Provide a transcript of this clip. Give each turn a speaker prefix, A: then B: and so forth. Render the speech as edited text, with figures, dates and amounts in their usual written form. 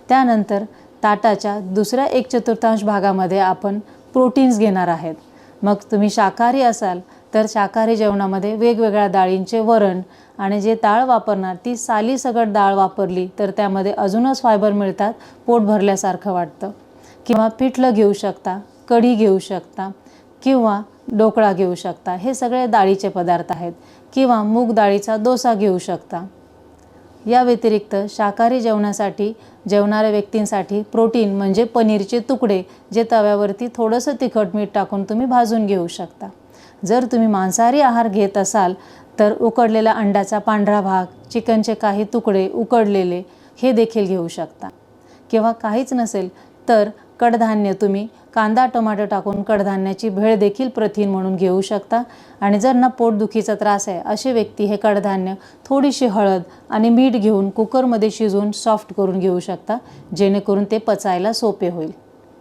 A: त्यानंतर ताटाच्या दुसऱ्या 1/4 भागामध्ये आपण प्रोटीन्स घेणार आहेत। मग तुम्ही शाकाहारी असाल तर शाकाहारी जेवणामध्ये वेगवेगळ्या डाळींचे वरण आणि जे डाळ वापरणार ती सालीसकट डाळ वापरली तर त्यामध्ये अजूनच फायबर मिळतात, पोट भरल्यासारखं वाटतं। किंवा पिठलं घेऊ शकता, कढी घेऊ शकता किंवा ढोकळा घेऊ शकता, हे सगळे डाळीचे पदार्थ आहेत। किंवा मूग डाळीचा डोसा घेऊ शकता। या व्यतिरिक्त शाकाहारी जेवणासाठी जेवणाऱ्या व्यक्तींसाठी प्रोटीन म्हणजे पनीरचे तुकडे जे तव्यावरती थोडंसं तिखट मीठ टाकून तुम्ही भाजून घेऊ शकता। जर तुम्ही मांसाहारी आहार घेत असाल तर उकडलेला अंड्याचा पांढरा भाग, चिकनचे काही तुकडे उकडलेले हे देखील घेऊ शकता। किंवा काहीच नसेल तर कडधान्य तुम्ही कांदा टोमॅटो टाकून कडधान्याची भेळ देखील प्रथिन म्हणून घेऊ शकता। आणि जर ना पोटदुखीचा त्रास आहे असे व्यक्ती हे कडधान्य थोडीशी हळद आणि मीठ घेऊन कुकरमध्ये शिजवून सॉफ्ट करून घेऊ शकता, जेणेकरून ते पचायला सोपे होईल।